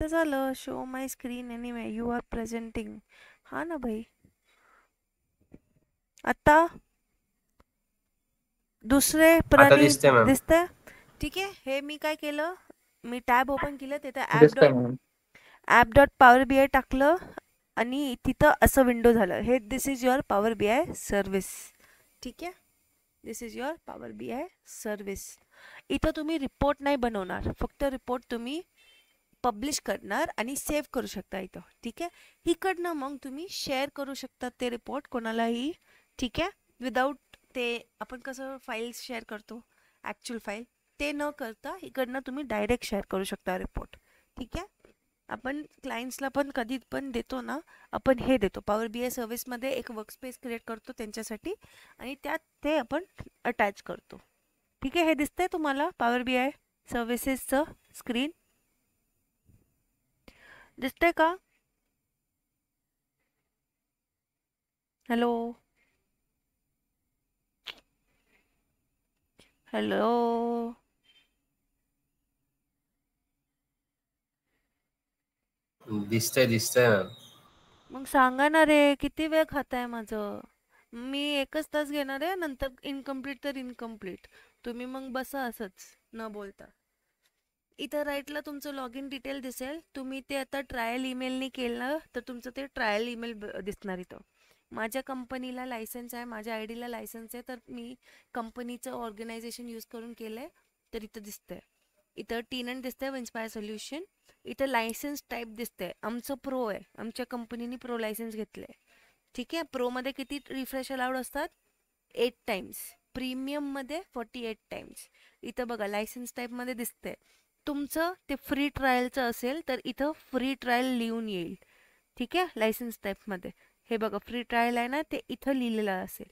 तर झालं show my screen anyway you are presenting. हा ना भाई. आता दुसरे आता प्रणीत दिसते मॅम. दिसतंय. ठीक आहे. हे मी काय केलं, मी टॅब ओपन केलं, तिथं दिसतंय ma'am. App dot power B I टाकलं आणि तिथं असं विंडो झालं. हे this is your power B I service. ठीक आहे. This is your power B I service. इथं तुम्ही रिपोर्ट नाही बनवणार, फक्त रिपोर्ट तुम्ही पब्लिश करणार आणि सेव्ह करू शकता इथं. ठीक आहे. इकडनं मग तुम्ही शेअर करू शकता ते रिपोर्ट कोणालाही. ठीक आहे. विदाऊट ते आपण कसं फाईल्स शेअर करतो, ॲक्च्युअल फाईल, ते न करता इकडनं तुम्ही डायरेक्ट शेअर करू शकता रिपोर्ट. ठीक आहे. आपण क्लायंट्सला पण कधी पण देतो ना, आपण हे देतो पॉवर बी आय सर्व्हिसमध्ये एक वर्कस्पेस क्रिएट करतो त्यांच्यासाठी आणि त्यात ते आपण अटॅच करतो. ठीक आहे. हे दिसतंय तुम्हाला पॉवर बी आय सर्व्हिसेसचं स्क्रीन दिसतंय का? हॅलो. हॅलो. दिसतंय दिसतंय मॅम. मग सांगा ना रे, किती वेळ खाताय माझं? मी 1च तास घेणार आहे, नंतर इनकम्प्लीट तर इनकम्प्लीट. तुम्ही मग बसा असंच न बोलता. इथं राईटला तुमचं लॉग इन डिटेल दिसेल. तुम्ही ते आता ट्रायल ईमेलनी केलं तर तुमचं ते ट्रायल ईमेल दिसणार इथं. माझ्या कंपनीला लायसन्स आहे, माझ्या आय डीला लायसन्स आहे, तर मी कंपनीचं ऑर्गनायझेशन यूज करून केलं आहे, तर इथं दिसतंय. इथं टीनंट दिसतंय इन्स्पायर सोल्युशन. इथं लायसन्स टाईप दिसतंय, आमचं प्रो आहे, आमच्या कंपनीने प्रो लायसन्स घेतलंय. ठीक आहे. प्रोमध्ये किती रिफ्रेश अलाउड असतात? 8 टाइम्स. प्रीमियममध्ये 48 टाइम्स. इथं बघा लायसन्स टाईपमध्ये दिसतंय. तुमचं ते फ्री ट्रायलचं असेल तर इथं फ्री ट्रायल लिहून येईल. ठीक आहे. लायसन्स टाईपमध्ये हे बघा फ्री ट्रायल आहे ना, ते इथं लिहिलेलं असेल.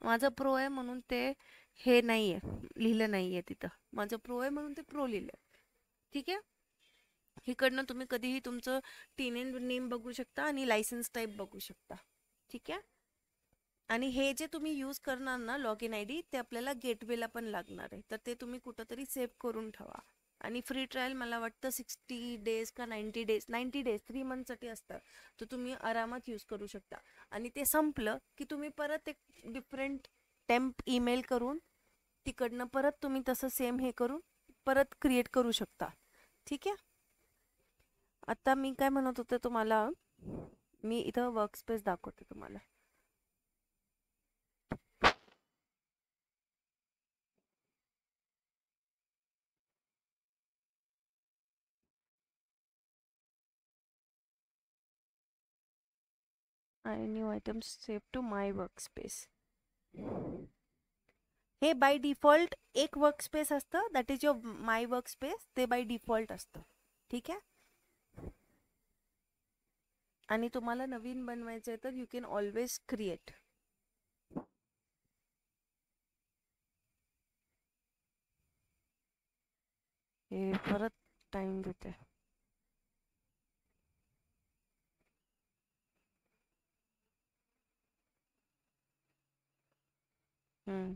माझं प्रो आहे म्हणून ते हे नाही आहे, लिहिलं नाही आहे तिथं. माझं प्रो आहे म्हणून ते प्रो लिहिलं. ठीक आहे. इकडनं तुम्ही कधीही तुमचं टीनेन नेम बघू शकता आणि लायसन्स टाईप बघू शकता. ठीक आहे. आणि हे जे तुम्ही यूज करणार ना लॉग इन आय डी, ते आपल्याला गेटवेला पण लागणार आहे, तर ते तुम्ही कुठंतरी सेव्ह करून ठेवा. आणि फ्री ट्रायल मला वाटतं 60 डेज का 90 डेज, 90 डेज 3 मंथसाठी असतं. तर तुम्ही आरामात यूज करू शकता. आणि ते संपलं की तुम्ही परत एक डिफरंट टेम्प ईमेल करून तिकडनं परत तुम्ही तसं सेम हे करून परत क्रिएट करू शकता. ठीक आहे. आता मी काय म्हणत होते तुम्हाला, मी इथं वर्कस्पेस दाखवते तुम्हाला. आणि new items save to my workspace. हे बाय डिफॉल्ट एक वर्कस्पेस असतं, that is your my workspace, ते बाय डिफॉल्ट असतं. ठीक आहे. आणि तुम्हाला नवीन बनवायचं आहे तर यू कॅन ऑलवेज क्रिएट. हे परत टाइम घेते. हम्म.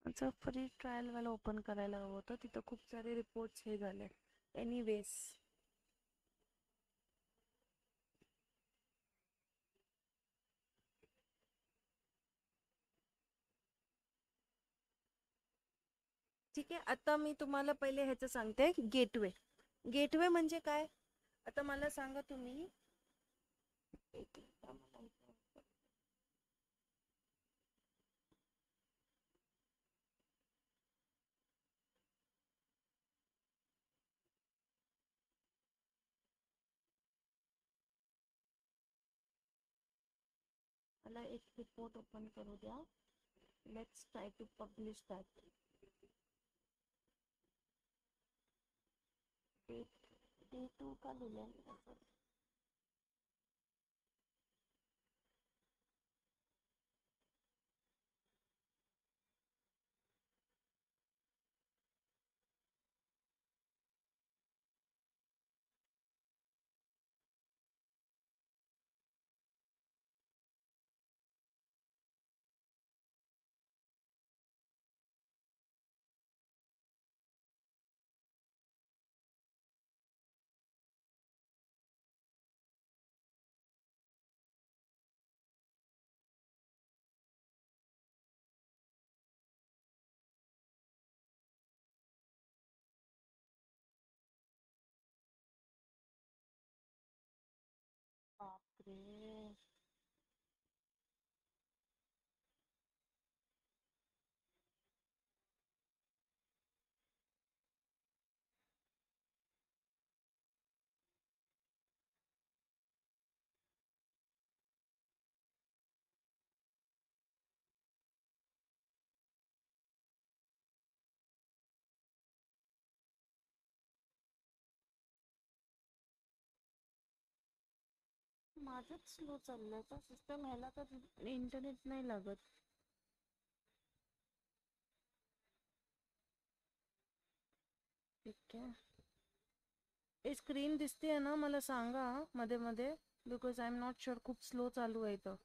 माझं फ्री ट्रायलवाला ओपन करायला हवं होतं, तिथं खूप सारे रिपोर्ट्स हे झाले. एनिवेज ठीक आहे. आता मी तुम्हाला पहिले ह्याचं सांगते, गेटवे. गेटवे म्हणजे काय? आता मला सांगा तुम्ही. मला एक रिपोर्ट ओपन करू द्या. Let's try to publish that. D2 का लिहिलं? बापरे. माझंच स्लो चाललंय का सिस्टम, ह्याला तर इंटरनेट नाही लागत. ठीक आहे. हे स्क्रीन दिसते ना, मला सांगा मध्ये मध्ये, because I am not sure, खूप स्लो चालू आहे इथं.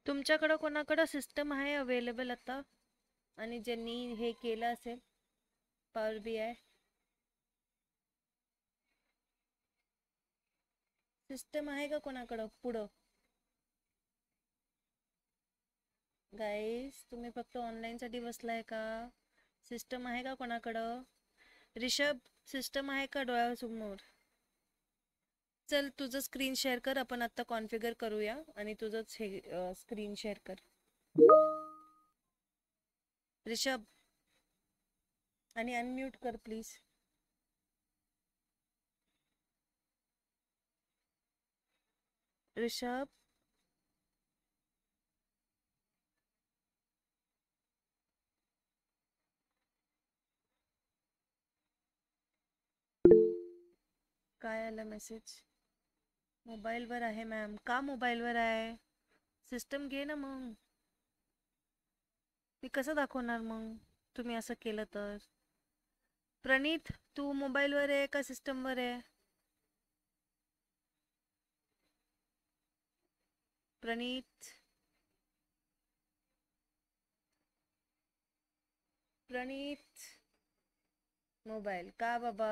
तुमच्याकडं कोणाकडं सिस्टम आहे अवेलेबल आता, आणि ज्यांनी हे केलं असेल, पॉवर बी आय सिस्टम आहे का कोणाकडं पुढं? गाईस, तुम्ही फक्त ऑनलाईन साठी बसलाय का? सिस्टम आहे का कोणाकडं? ऋषभ, सिस्टम आहे का डोळ्यासमोर? चल तुझं स्क्रीन शेअर कर, आपण आता कॉन्फिगर करूया, आणि तुझंच हे स्क्रीन शेअर कर ऋषभ, आणि अनम्यूट कर प्लीज. ऋषभ, काय आलं मेसेज? मोबाईलवर आहे मॅम. का मोबाईलवर आहे? सिस्टम घे ना मग. मी कसं दाखवणार मग तुम्ही असं केलं तर? प्रणीत, तू मोबाईलवर आहे का सिस्टमवर आहे? प्रणीत, प्रणीत, मोबाईल का बाबा?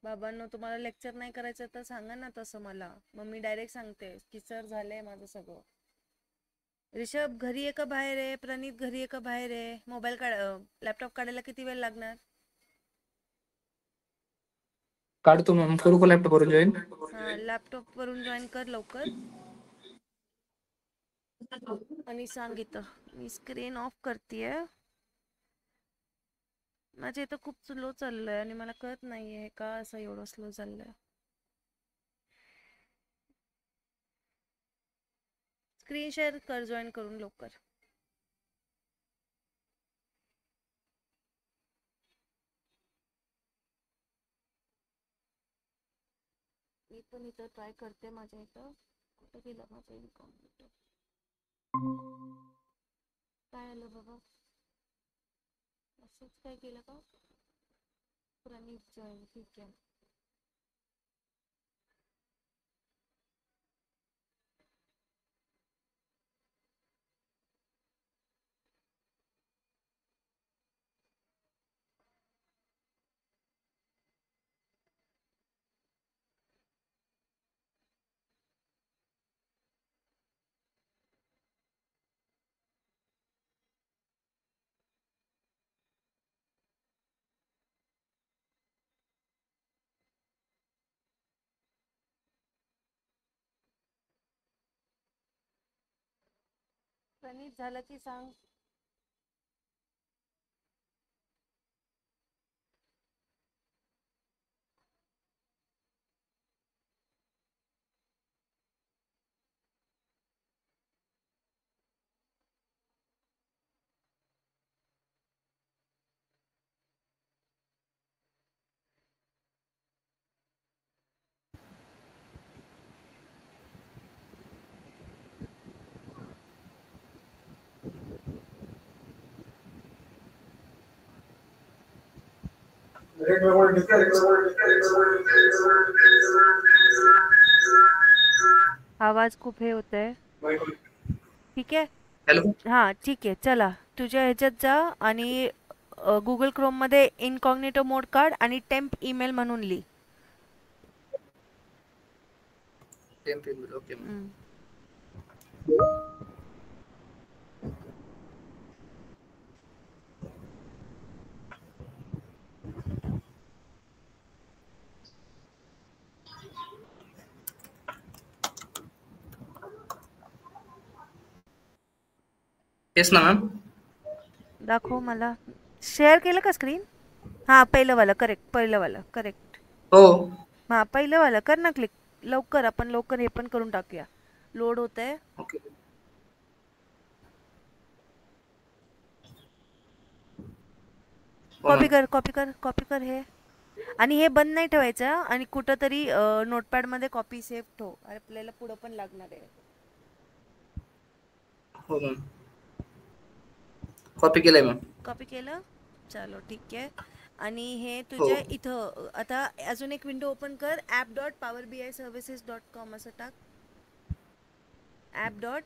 बाबांनो, तुम्हाला लेक्चर नाही करायचं तर सांगा ना तसं मला, मग मी डायरेक्ट सांगते की सर झालंय माझं सगळं. ऋषभ घरी आहे का बाहेर आहे? प्रणीत घरी आहे का बाहेर आहे? मोबाईल काढ, लॅपटॉप काढायला किती वेळ लागणार? काढतो मग, करू का लॅपटॉप वरून जॉईन? हा, लॅपटॉप वरून जॉईन कर लवकर, आणि सांग इथं. मी स्क्रीन ऑफ करतेय. माझ्या इथं खूप स्लो चाललंय आणि मला कळत नाहीये का असं एवढं स्लो चाललंय. स्क्रीन शेअर कर जॉईन करून लवकर. मी पण इथं ट्राय करते. माझ्या इथं कुठं गेलं माझं इन्कॉम्प्लीट? काय आलं बाबा? असंच काय केलं का? प्रणीत जैन, ठीक आहे. प्रणीत झालं की सांग. आवाज खूप हे होत आहे. ठीक आहे. हॅलो. हां ठीक आहे. चला तुझ्या ह्याच्यात जा आणि गुगल क्रोममध्ये इनकॉग्निटो मोड काढ आणि टेम्प ईमेल म्हणून लिही. Okay ma'am. हम्म. येस ना मॅम. दाखव मला. शेअर केलं का स्क्रीन? हां पहिलंवालं करेक्ट, पहिलंवालं करेक्ट. हो. हां पहिलंवालं कर ना क्लिक. लवकर आपण लवकर हे पण करून टाकूया. लोड होत आहे. ओके. हो कॉपी मॅम. कर कॉपी कर कॉपी कर हे. आणि हे बंद नाही ठेवायचं आणि कुठं तरी नोटपॅडमध्ये कॉपी सेव्ह ठेव. आपल्याला पुढं पण लागणार आहे. हो मॅम. कॉपी केलंय मॅम. कॉपी केलं. चलो ठीक आहे. आणि हे हो. तुझ्या इथं आता अजून एक विंडो ओपन कर. app.powerbiservices.com असं टाक. App dot.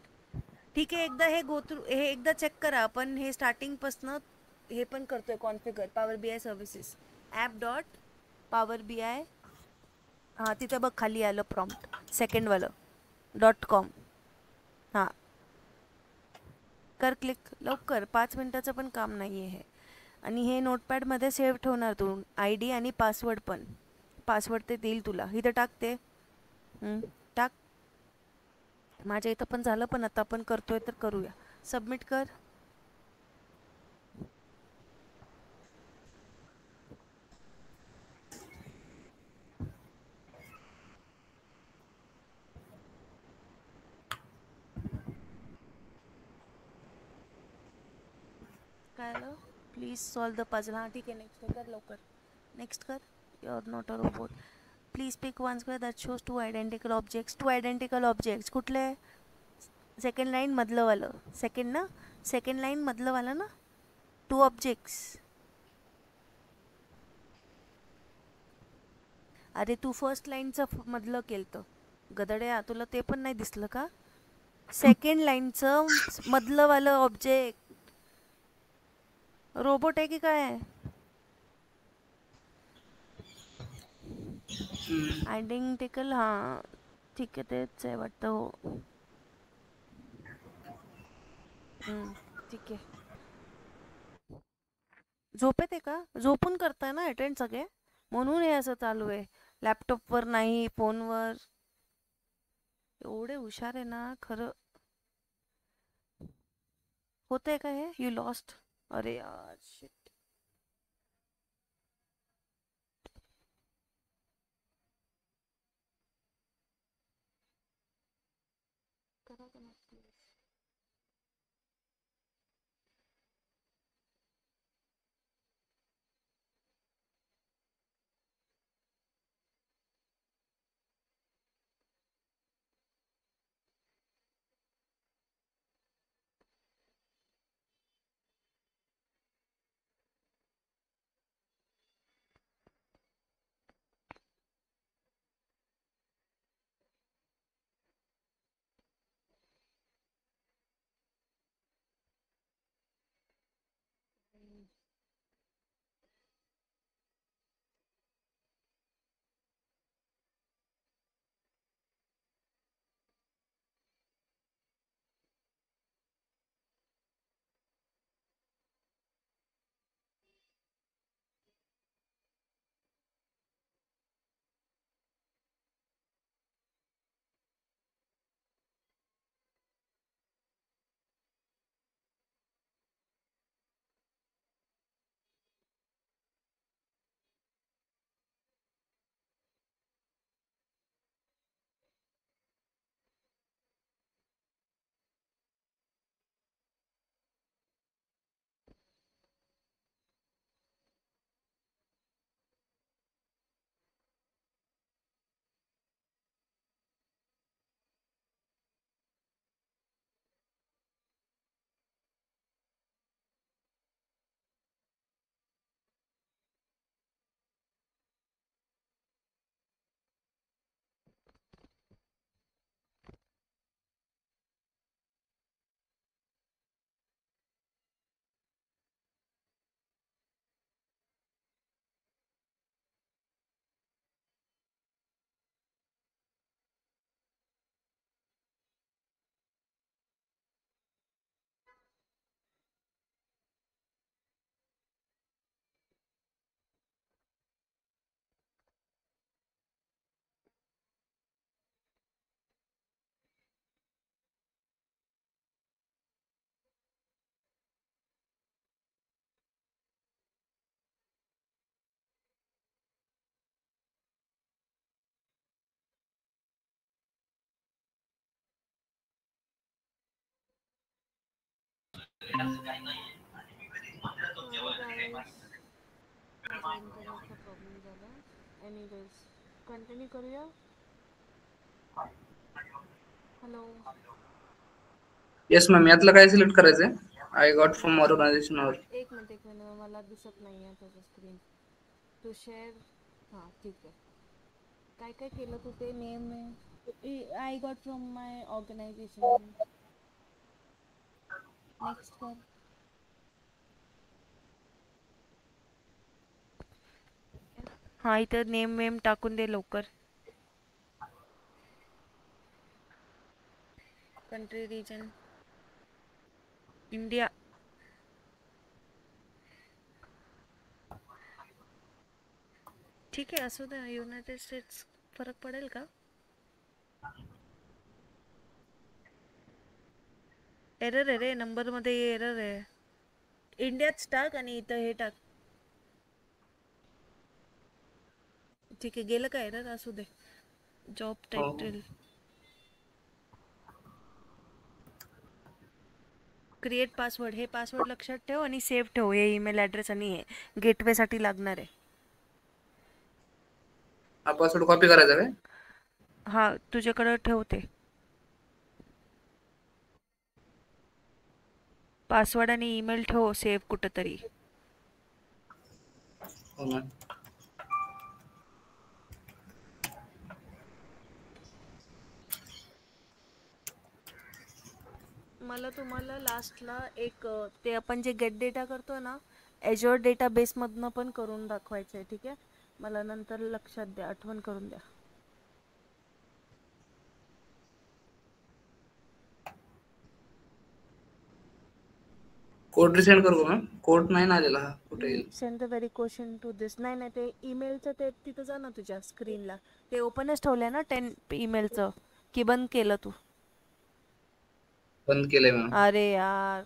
ठीक आहे. एकदा हे गो थ्रू हे एकदा चेक करा. आपण हे स्टार्टिंगपासनं हे पण करतोय configure power B I services. App dot power B I. हां तिथं बघ खाली आलं प्रॉम्प्ट सेकंडवालं .com. हां कर क्लिक लवकर. 5 मिनिटाचं पण काम नाही आहे हे. आणि हे नोटपॅडमध्ये सेव्ह ठेवणार तू आय डी आणि पासवर्ड पण. पासवर्ड ते देईल तुला. इथं टाक ते. टाक. माझ्या इथं पण झालं पण आता आपण करतोय तर करूया. सबमिट कर. काय आलं? Please solve the puzzle. हां ठीक आहे. नेक्स्ट कर लवकर. नेक्स्ट कर. Your not a robot. Please pick one square that shows two identical objects. Two identical objects कुठले? सेकंड लाईन मधलंवालं. सेकंड ना. सेकंड लाईन मधलंवालं ना. 2 ऑब्जेक्ट्स. अरे तू फर्स्ट लाईनचं मधलं केलतं गदड्या. तुला ते पण नाही दिसलं का? सेकंड लाईनचं मधलंवालं ऑब्जेक्ट. रोबोट आहे की काय? आयडेंटिकल. हां ठीक आहे. तेच आहे वाटतं. हो ठीक आहे. झोपेत आहे का? झोपून करताय ना अटेंड सगळे? म्हणून हे असं चालू आहे. लॅपटॉपवर नाही फोनवर. एवढे हुशार आहे ना खरं. होतंय का हे? You lost. अरे यार शिट. करा करा प्लीज. सॉरी गाईस, माझा इंटरनेटचा प्रॉब्लेम झाला. एनिवेज कंटिन्यू करूया. हॅलो. येस मॅम, यातलं काय सिलेक्ट करायचंय? I got from organisation. एक मिनिट मला दिसत नाही आहे त्याचं स्क्रीन. To share. हां ठीक आहे. काय काय केलं तू? ते नेम आहे, I got from my organisation. Next कर. हां इथं नेम वेम टाकून दे लवकर. Country region India. ठीक आहे असू दे. युनायटेड स्टेट्स फरक पडेल का? एरर आहे रे, नंबरमध्ये एरर आहे. इंडियाच टाक आणि इथं हे टाक. ठीक आहे, गेलं का एरर? असू दे. Job title, create password. हे पासवर्ड लक्षात ठेव आणि सेव्ह ठेव. हे ईमेल ॲड्रेस आणि हे गेटवेसाठी लागणार आहे. हा पासवर्ड कॉपी करायचा काय? हां तुझ्याकडं ठेवते. पासवर्ड आणि ईमेल ठेव सेव्ह कुठंतरी. हो मॅम. मला तुम्हाला लास्टला एक ते आपण जे गेट डेटा करतो ना, एज्युअर डेटाबेसमधनं पण करून दाखवायचं आहे. ठीक आहे, मला नंतर लक्षात द्या, आठवण करून द्या. कोड रिसेंड करू मॅम? कोड नाही ना आलेला. हा कुठे येईल? Send the very question to this. नाही नाही, ते ईमेलचं ते तिथं जा ना तुझ्या स्क्रीनला. ते ओपनच ठेवलंय ना 10 ईमेलचं, की बंद केलं तू? बंद केलंय मॅम. अरे यार,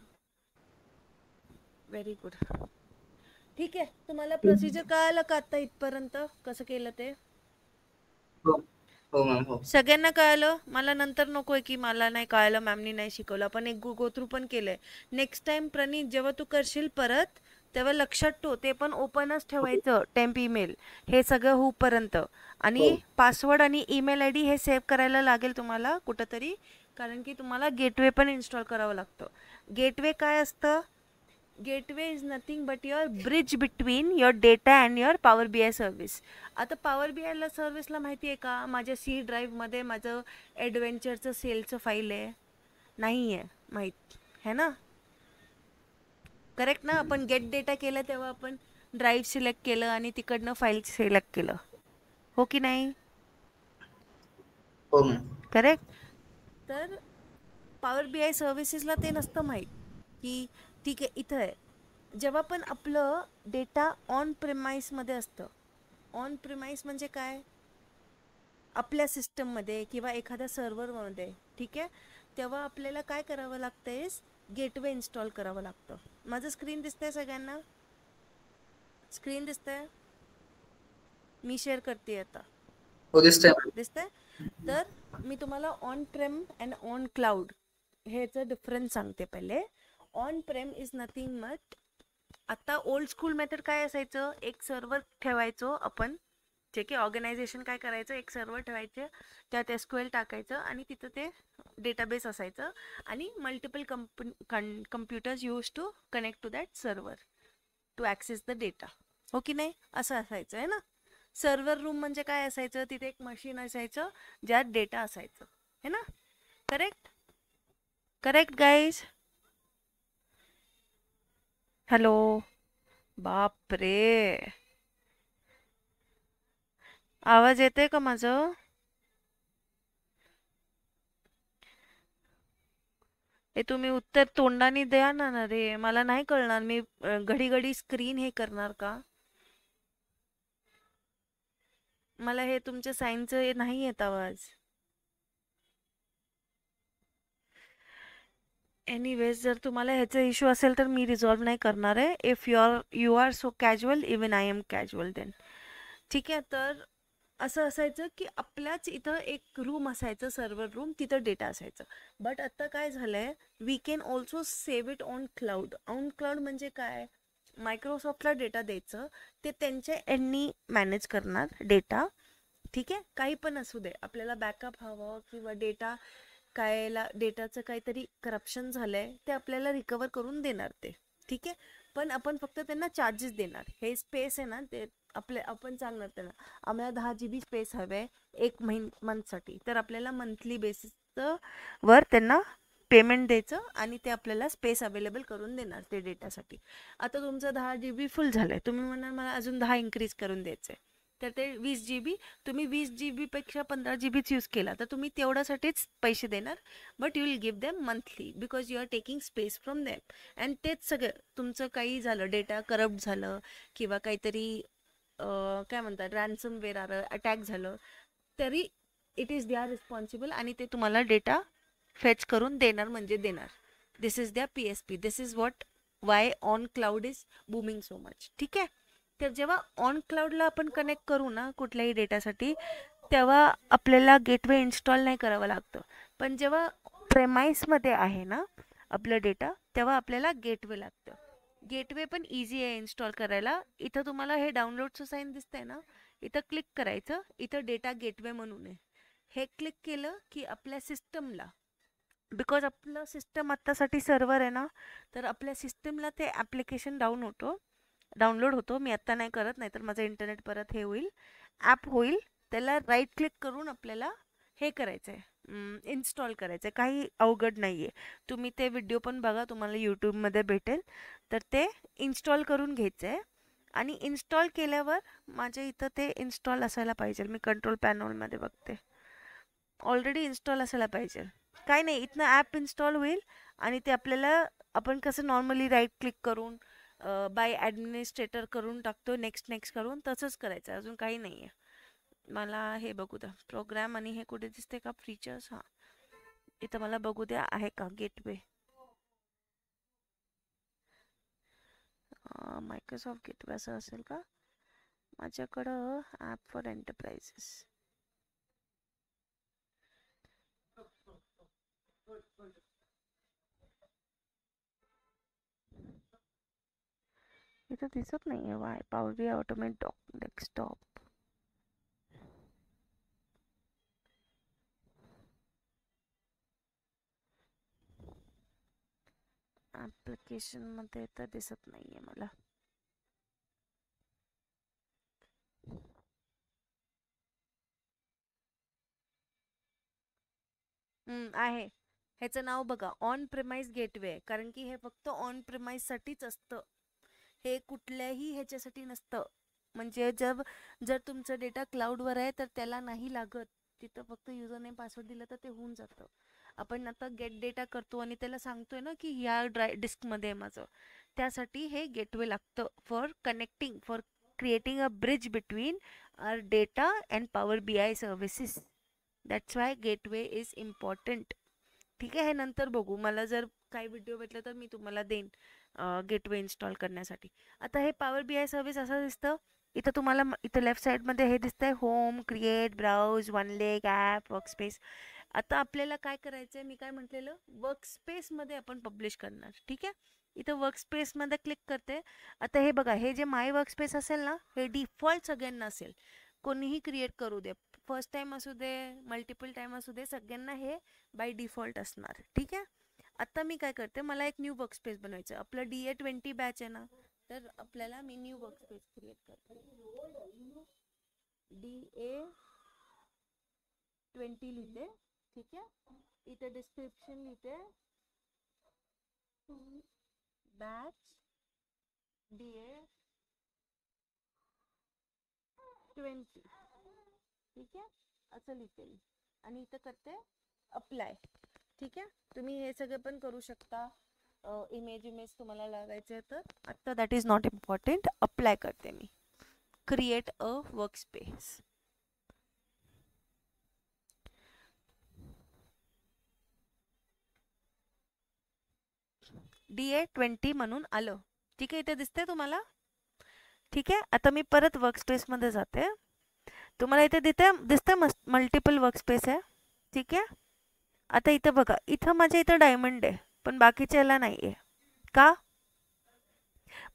व्हेरी गुड. ठीक आहे, तुम्हाला प्रोसिजर कळालं का आता इथपर्यंत कसं केलं ते? हो हो मॅम. हो सगळ्यांना कळालं? मला नंतर नको आहे की मला नाही कळालं, मॅमनी नाही शिकवलं. आपण एक गो थ्रू पण केलंय. नेक्स्ट टाइम प्रणीत जेव्हा तू करशील परत, तेव्हा लक्षात ठेव ते पण ओपनच ठेवायचं टेम्प ईमेल, हे सगळं होऊपर्यंत. हो आणि पासवर्ड आणि ईमेल आय डी हे सेव्ह करायला लागेल तुम्हाला कुठंतरी, कारण की तुम्हाला गेटवे पण इन्स्टॉल करावं लागतं. गेटवे काय असतं? Gateway is nothing but your bridge between your data and your power B I service. आता पॉवर बी आयला सर्व्हिसला माहिती आहे का, माझ्या सी ड्राईव्हमध्ये माझं ॲडव्हेंचरचं सेलचं फाईल आहे? नाही आहे माहीत, है ना? करेक्ट ना? आपण गेट डेटा केलं तेव्हा आपण ड्राईव्ह सिलेक्ट केलं आणि तिकडनं फाईल सिलेक्ट केलं, हो की नाही? हो मॅम. करेक्ट. तर पॉवर बी आय सर्व्हिसेसला ते नसतं माहीत की ठीक आहे इथं आहे. जेव्हा पण आपलं डेटा ऑन प्रिमाइसमध्ये असतं, ऑन प्रिमाइस म्हणजे काय? आपल्या सिस्टममध्ये किंवा एखाद्या सर्व्हरमध्ये, ठीक आहे, तेव्हा आपल्याला काय करावं लागतं आहे? गेटवे इन्स्टॉल करावं लागतं. माझं स्क्रीन दिसतंय सगळ्यांना? स्क्रीन दिसतंय? मी शेअर करते आता. हो दिसतंय मॅम. दिसतंय? तर मी तुम्हाला on Prem and on cloud ह्याचं डिफरन्स सांगते पहिले. On Prem is nothing but, आता ओल्ड स्कूल मेथड काय असायचं? एक सर्व्हर ठेवायचो आपण, ठीक आहे, ऑर्गनायझेशन काय करायचं, एक सर्व्हर ठेवायचं, त्यात SQL टाकायचं आणि तिथं ते डेटाबेस असायचं आणि multiple computers use to connect to that server to access the data, हो की नाही? असं असायचं आहे ना. सर्व्हर रूम म्हणजे काय असायचं? तिथे एक मशीन असायचं ज्यात डेटा असायचं, है ना? करेक्ट? Correct guys? हॅलो. बाप रे, आवाज येतोय का माझं? हे तुम्ही उत्तर तोंडाने द्या ना रे, मला नाही कळणार. मी घडी घडी स्क्रीन हे करणार का? मला हे तुमच्या साईनचं नाही येत आवाज. एनिवेज, जर तुम्हाला ह्याचा इश्यू असेल तर मी रिझॉल्व्ह नाही करणार आहे. If you are so casual, even I am casual then. ठीक आहे, तर असं असायचं की आपल्याच इथं एक रूम असायचं, सर्व्हर रूम, तिथं डेटा असायचं. बट आता काय झालंय, we can also save it on cloud. On cloud म्हणजे काय, मायक्रोसॉफ्टला डेटा द्यायचं, ते त्यांच्या एंडनी मॅनेज करणार डेटा. ठीक आहे, काही पण असू दे, आपल्याला बॅकअप हवं किंवा डेटा कायला डेटाचं काहीतरी करप्शन झालंय ते आपल्याला रिकवर करून देणार ते. ठीक आहे, पण आपण फक्त त्यांना चार्जेस देणार. हे स्पेस आहे ना, ते आपण सांगणार त्यांना आम्हाला 10 GB स्पेस हवे एक मंथसाठी, तर आपल्याला मंथली बेसिस वर त्यांना पेमेंट द्यायचं आणि ते आपल्याला स्पेस अवेलेबल करून देणार ते डेटासाठी. आता तुमचं 10 GB फुल झालंय, तुम्ही म्हणाल मला अजून 10 इन्क्रीज करून द्यायचंय, तर ते 20 GB, तुम्ही 20 GB पेक्षा 15 GBच यूज केला तर तुम्ही तेवढ्यासाठीच पैसे देणार. But you will give them monthly because you are taking space from them. And तेच सगळं तुमचं काही झालं, डेटा करप्ट झालं किंवा काहीतरी काय म्हणतात रॅन्समवेअर आलं, अटॅक झालं, तरी it is they are responsible आणि ते तुम्हाला डेटा फेच करून देणार म्हणजे देणार. दिस इज द्या PSP. This is what Y on cloud is booming so much. ठीक आहे, तर जेव्हा ऑन क्लाउडला आपण कनेक्ट करू ना कुठल्याही डेटासाठी, तेव्हा आपल्याला गेटवे इन्स्टॉल नाही करावं लागतं. पण जेव्हा प्रेमाइसमध्ये आहे ना आपलं डेटा, तेव्हा आपल्याला गेटवे लागतं. गेटवे पण इझी आहे इन्स्टॉल करायला. इथं तुम्हाला हे डाउनलोडचं साईन दिसतंय ना, इथं क्लिक करायचं, इथं डेटा गेटवे म्हणून आहे. हे क्लिक केलं की आपल्या सिस्टमला, बिकॉज आपलं सिस्टम आत्तासाठी सर्व्हर आहे ना, तर आपल्या सिस्टमला ते ॲप्लिकेशन डाउनलोड होतो. मी आत्ता नाही करत, नाहीतर माझं इंटरनेट परत हे होईल, ॲप होईल. त्याला राईट क्लिक करून आपल्याला हे करायचं आहे, इन्स्टॉल करायचं आहे. काही अवघड नाही आहे. तुम्ही ते व्हिडिओ पण बघा, तुम्हाला यूट्यूबमध्ये भेटेल. तर ते इन्स्टॉल करून घ्यायचं आहे. आणि इन्स्टॉल केल्यावर माझ्या इथं ते इन्स्टॉल असायला पाहिजे. मी कंट्रोल पॅनलमध्ये बघते, ऑलरेडी इन्स्टॉल असायला पाहिजे. काय नाही, इथनं ॲप इन्स्टॉल होईल आणि ते आपल्याला, आपण कसं नॉर्मली राईट क्लिक करून बाय ॲडमिनिस्ट्रेटर करून टाकतो, नेक्स्ट नेक्स्ट करून, तसंच करायचं आहे, अजून काही नाही आहे. मला हे बघू द्या, प्रोग्राम आणि हे कुठे दिसते का, फीचर्स. हां, इथं मला बघू द्या आहे का गेटवे. मायक्रोसॉफ्ट गेटवे असं असेल का माझ्याकडं, ॲप फॉर एंटरप्राइजेस. इथं दिसत नाही आहे. वाय पॉवर बी ऑटोमेट डेस्कटॉप. ॲप्लिकेशनमध्ये तर दिसत नाही आहे मला. आहे. ह्याचं नाव बघा, ऑन प्रिमाइस गेटवे, कारण की हे फक्त ऑन प्रिमाइससाठीच असतं. हे कुठल्याही ह्याच्यासाठी नसतं. म्हणजे जर तुमचा डेटा क्लाउडवर आहे तर त्याला नाही लागत. तिथं फक्त युजर नेम पासवर्ड दिलं तर ते होऊन जातं. आपण आता गेट डेटा करतो आणि त्याला सांगतोय ना की ह्या डिस्कमध्ये आहे माझं, त्यासाठी हे गेटवे लागतं for connecting, for creating a bridge between our data and power BI services. That's why gateway is important. ठीक आहे, हे नंतर बघू. मला जर काही व्हिडिओ भेटले तर मी तुम्हाला देईन गेटवे इन्स्टॉल करण्यासाठी. आता हे पॉवर BI सर्व्हिस असं दिसतं. इथं तुम्हाला इथं लेफ्ट साईडमध्ये हे दिसतंय, home, create, browse, OneLake, app, workspace. आता आपल्याला काय करायचं आहे, मी काय म्हटलेलं, वर्कस्पेसमध्ये आपण पब्लिश करणार. ठीक आहे, इथं वर्कस्पेसमध्ये क्लिक करते. आता हे बघा, हे जे माय वर्कस्पेस असेल ना, हे डिफॉल्ट सगळ्यांना असेल. कोणीही क्रिएट करू दे, फर्स्ट टाइम असू दे, मल्टिपल टाइम असू दे, सगळ्यांना हे बाय डिफॉल्ट असणार. ठीक आहे, आता मी काय करते, मला एक न्यू वर्कस्पेस बनवायचं. आपलं DA20 बॅच आहे ना, तर आपल्याला मी न्यू वर्कस्पेस क्रिएट करते. DA20 लिहिते. ठीक आहे, इथे डिस्क्रिप्शन लिहिते, बॅच DA20. ठीक आहे, असं लिहिते मी आणि इथं करते अप्लाय. ठीक आहे, तुम्ही हे सगळं पण करू शकता. इमेज तुम्हाला लावायचे तर आत्ता that is not important. Apply करते मी, क्रिएट अ वर्कस्पेस. DA20 म्हणून आलं. ठीक आहे, इथे दिसतंय तुम्हाला. ठीक आहे, आता मी परत वर्कस्पेसमध्ये जाते. तुम्हाला इथे दिसतंय मल्टिपल वर्कस्पेस आहे. ठीक आहे. आता इथं बघा, इथं माझ्या इथं डायमंड आहे पण बाकीच्या याला नाही आहे. का?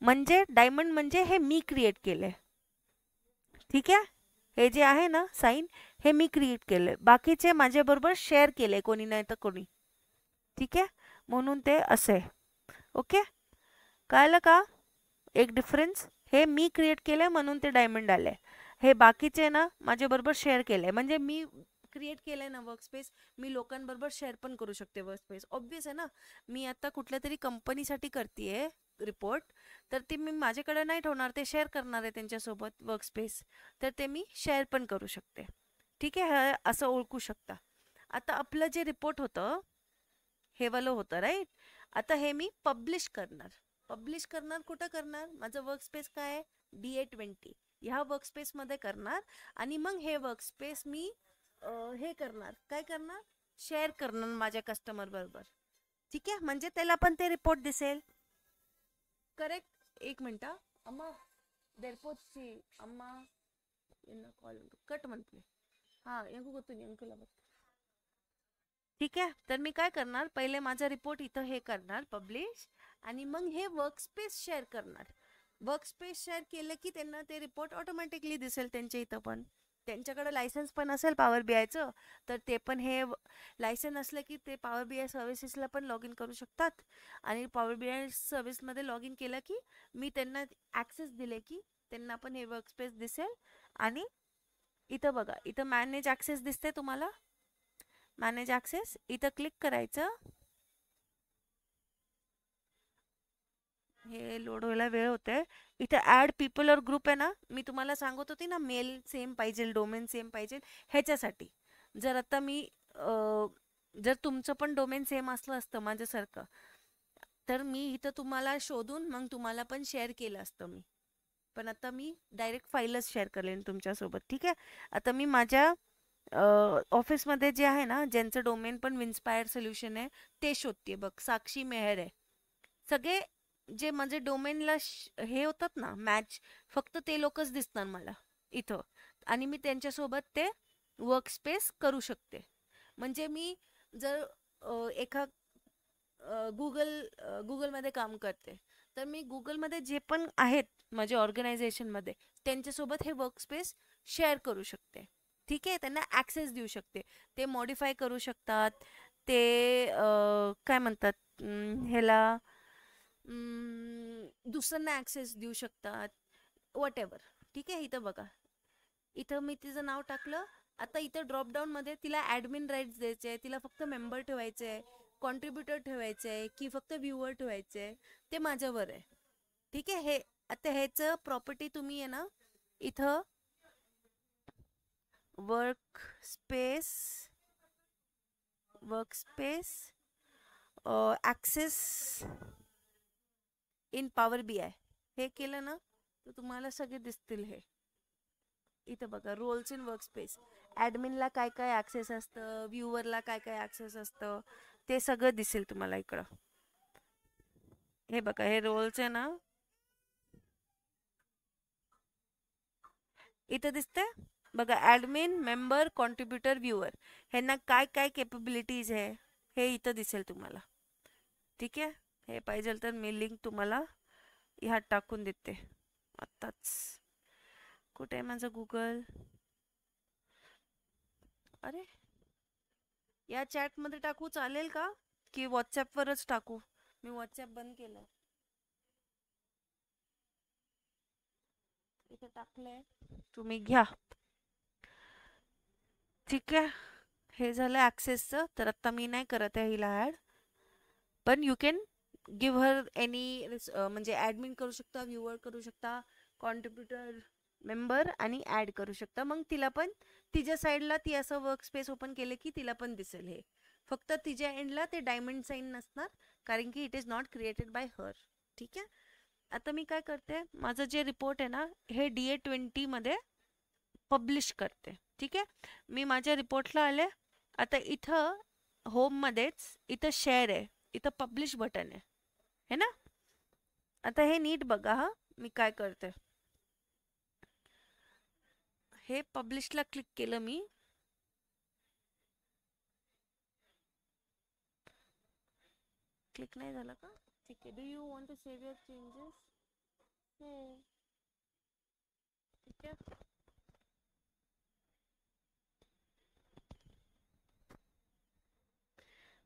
म्हणजे डायमंड म्हणजे हे मी क्रिएट केलंय. ठीक आहे. हे जे आहे ना साईन, हे मी क्रिएट केलंय. बाकीचे माझ्याबरोबर शेअर केलंय कोणी नाही तर कोणी. ठीक आहे. म्हणून ते असं आहे. ओके, कळलं का एक डिफरन्स? हे मी क्रिएट केलंय म्हणून ते डायमंड आलंय. हे बाकीचे ना माझ्याबरोबर शेअर केलंय. म्हणजे मी क्रिएट केलंय ना वर्कस्पेस, मी लोकांबरोबर शेअर पण करू शकते वर्कस्पेस. ऑब्विस आहे ना. मी आता कुठल्या तरी कंपनीसाठी करतेय रिपोर्ट, तर ते मी माझ्याकडे नाही ठेवणार, ते शेअर करणार आहे त्यांच्यासोबत वर्कस्पेस. तर ते मी शेअर पण करू शकते. ठीक आहे. हे असं ओळखू शकता. आता आपलं जे रिपोर्ट होतं हे वालं होतं राईट. आता हे मी पब्लिश करणार कुठं करणार? माझं वर्कस्पेस काय आहे? DA20 ह्या वर्कस्पेसमध्ये करणार. आणि मग हे वर्कस्पेस मी हे करणार, काय करणार? शेअर करणार माझ्या कस्टमर बरोबर. ठीक आहे. म्हणजे त्याला पण ते रिपोर्ट दिसेल. करेक्ट. एक मिनिट अम्मा, देरपोची अम्मा कॉल कट म्हणते. हा यांकू गोतून यांकूला बघ. ठीक आहे. तर मी काय करणार, पहिले माझा रिपोर्ट इथं हे करणार पब्लिश, आणि मग हे वर्कस्पेस शेअर करणार. वर्कस्पेस शेअर केलं की त्यांना ते रिपोर्ट ऑटोमॅटिकली दिसेल त्यांच्या इथं पण. त्यांच्याकडे लायसन्स पण असेल पॉवर बीआयचं, तर ते पण हे लायसन्स असलं की ते पॉवर बीआय सर्व्हिसेसला पण लॉग इन करू शकतात. आणि पॉवर बीआय सर्व्हिसमध्ये लॉग इन केलं की मी त्यांना ॲक्सेस दिले की त्यांना पण हे वर्कस्पेस दिसेल. आणि इथं बघा, इथं मॅनेज ॲक्सेस दिसते तुम्हाला. मॅनेज ॲक्सेस इथं क्लिक करायचं. हे लोड व्हायला वेळ होते. इथे ॲड पीपल और ग्रुप आहे ना, मी तुम्हाला सांगत होती ना मेल सेम पाहिजे, डोमेन सेम पाहिजे. ह्याच्यासाठी जर आता मी जर तुमचं पण डोमेन सेम असलं असतं माझ्यासारखं, तर मी इथं तुम्हाला शोधून मग तुम्हाला पण शेअर केलं असतं मी. पण आता मी डायरेक्ट फाईलच शेअर करेन तुमच्यासोबत. ठीक आहे. आता मी माझ्या ऑफिसमध्ये जे आहे ना, ज्यांचं डोमेन पण विन्स्पायर सोल्युशन आहे, ते शोधते बघ. साक्षी मेहर आहे. सगळे जे माझे डोमेनला हे होतात ना मॅच, फक्त ते लोकच दिसणार मला इथं. आणि मी त्यांच्यासोबत ते वर्कस्पेस करू शकते. म्हणजे मी जर एका गुगलमध्ये काम करते, तर मी गुगलमध्ये जे पण आहेत माझ्या ऑर्गनायझेशनमध्ये त्यांच्यासोबत हे वर्कस्पेस शेअर करू शकते. ठीक आहे. त्यांना ॲक्सेस देऊ शकते. ते मॉडिफाय करू शकतात. ते काय म्हणतात ह्याला दुसऱ्यांना ॲक्सेस देऊ शकतात. वॉटेवर. ठीक आहे. इथं बघा, इथं मी तिचं नाव टाकलं. आता इथं ड्रॉपडाऊनमध्ये तिला ॲडमिन राईट्स द्यायचे आहे, तिला फक्त मेंबर ठेवायचे आहे, कॉन्ट्रीब्युटर ठेवायचे आहे की फक्त व्ह्यूअर ठेवायचे आहे, ते माझ्यावर आहे. ठीक आहे. हे आता ह्याचं प्रॉपर्टी तुम्ही आहे ना इथं workspace access in power BI हे केलं ना, तर तुम्हाला सगळे दिसतील. हे इथं बघा, रोल्स इन वर्कस्पेस, ॲडमिनला काय काय ॲक्सेस असतं, व्ह्यूअरला काय काय ॲक्सेस असतं, ते सगळं दिसेल तुम्हाला इकडं. हे बघा, हे रोल्स आहे ना, इथं दिसते बघा. ॲडमिन, मेंबर, कॉन्ट्रीब्युटर, व्ह्यूअर, ह्यांना काय काय केपेबिलिटीज आहे हे इथं दिसेल तुम्हाला. ठीक आहे. हे पाहिजे तर मी लिंक तुम्हाला ह्यात टाकून देते आत्ताच. कुठे आहे माझं गुगल? अरे, या चॅटमध्ये टाकू चालेल का, की व्हॉट्सॲपवरच टाकू? मी व्हॉट्सॲप बंद केलं. इथे टाकलंय, तुम्ही घ्या. ठीक आहे. हे झालं ॲक्सेसचं. तर आता मी नाही करत आहे हिला ॲड, पण you can give her any, म्हणजे ॲडमिन करू शकता, व्ह्यूअर करू शकता, कॉन्ट्रीब्युटर, मेंबर आणि ॲड करू शकता. मग तिला पण तिच्या साईडला ती असं वर्कस्पेस ओपन केले की तिला पण दिसेल. हे फक्त तिच्या एंडला ते डायमंड साईन नसणार, कारण की it is not created by हर. ठीक आहे. आता मी काय करते, माझं जे रिपोर्ट आहे ना हे DA20 मध्ये पब्लिश करते. ठीक आहे. मी माझ्या रिपोर्टला आले. आता इथं होममध्येच इथं शेअर आहे, इथं पब्लिश बटन आहे, है ना. आता हे नीट बघा. हा मी काय करते, हे पब्लिशला क्लिक केलं मी. क्लिक नाही झालं का? ठीक आहे. Do you want to save your changes? हो. ठीक आहे.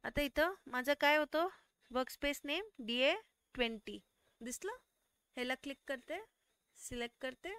आता इथं माझं काय होतं, वर्कस्पेस नेम DA20 दिसलं. ह्याला क्लिक करते, सिलेक्ट करते.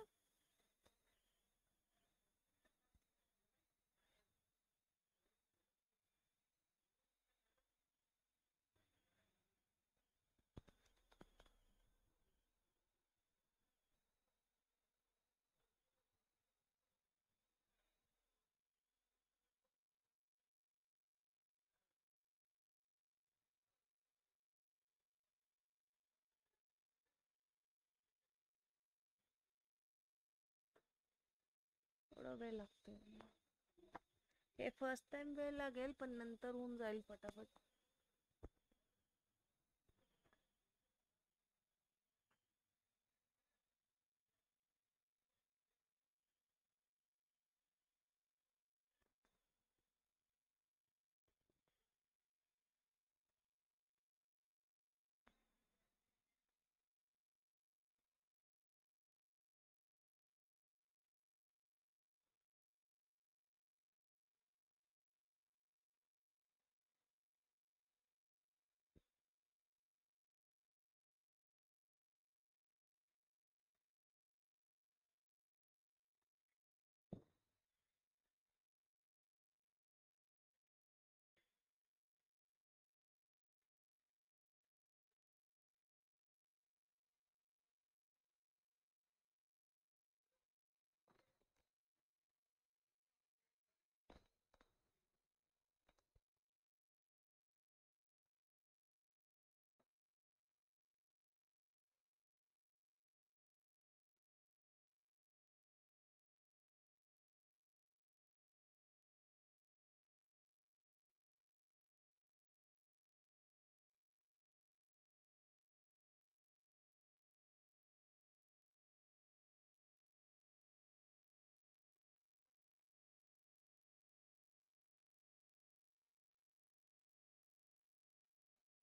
थोडा वेळ लागतो. हे फर्स्ट टाइम वेळ लागेल, पण नंतर होऊन जाईल पटापट.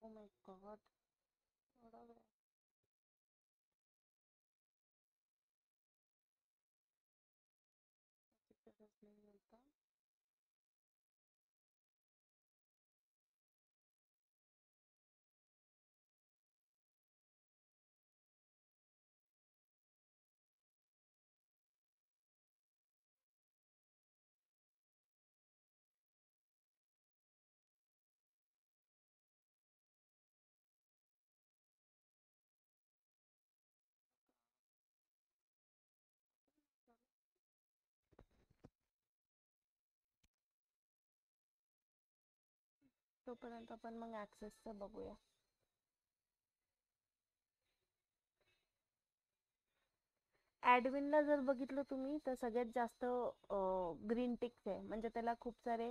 ओ माय गॉड, थोडा वेळ. गरज नाही होता. तोपर्यंत आपण मग ॲक्सेसचं बघूया. ॲडमिनला जर बघितलं तुम्ही तर सगळ्यात जास्त ग्रीन टिक्स आहे, म्हणजे त्याला खूप सारे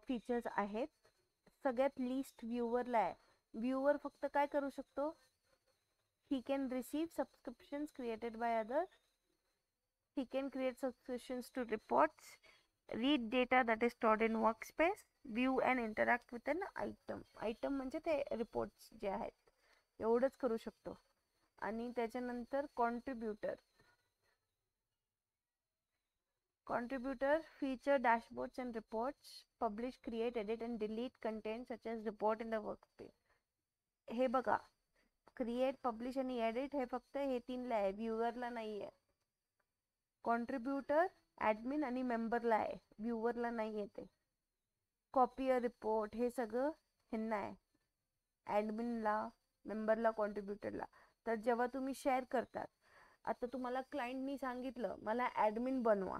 फीचर्स आहेत. सगळ्यात लिस्ट व्ह्यूवरला आहे. व्ह्यूवर फक्त काय करू शकतो, he can receive subscriptions created by other, he can create subscriptions to reports, read data that is stored in workspace, view and interact with an item. Item म्हणजे ते रिपोर्ट्स जे आहेत, एवढंच करू शकतो. आणि त्याच्यानंतर Contributor feature dashboards and reports, publish, create, edit and delete content such as report in the workspace. हे बघा, क्रिएट, पब्लिश आणि एडिट हे फक्त हे तीनला आहे, व्ह्यूवरला नाही आहे. कॉन्ट्रीब्युटर, ॲडमिन आणि मेंबरला आहे, व्ह्यूवरला नाही येते. कॉपी अ रिपोर्ट हे सगळं ह्यांना आहे, ॲडमिनला, मेंबरला, कॉन्ट्रीब्युटरला. तर जेव्हा तुम्ही शेअर करतात, आता तुम्हाला क्लायंटनी सांगितलं मला ॲडमिन बनवा,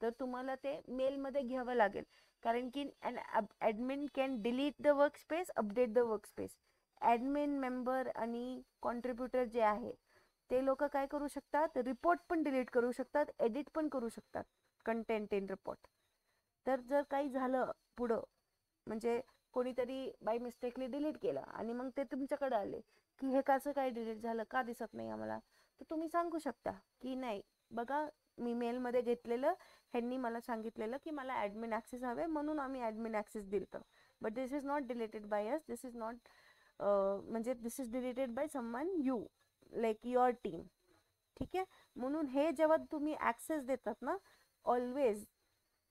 तर तुम्हाला ते मेलमध्ये घ्यावं लागेल, कारण की admin can delete the workspace, update the workspace. Admin, member आणि कॉन्ट्रीब्युटर जे आहे ते लोक काय करू शकतात, रिपोर्ट पण डिलीट करू शकतात, एडिट पण करू शकतात कंटेंट इन रिपोर्ट. तर जर काही झालं पुढं, म्हणजे कोणीतरी बाय मिस्टेकली डिलीट केलं आणि मग ते तुमच्याकडे आले की हे कसं काय डिलीट झालं, का दिसत नाही आम्हाला, तर तुम्ही सांगू शकता की नाही बघा, मी मेलमध्ये घेतलेलं, ह्यांनी मला सांगितलेलं की मला ॲडमिन ॲक्सेस हवे, म्हणून आम्ही ॲडमिन ॲक्सेस दिलं. But this is not deleted by us, this is not म्हणजे this is deleted by someone you, like your team. ठीक आहे. म्हणून हे जेव्हा तुम्ही ॲक्सेस देतात ना, always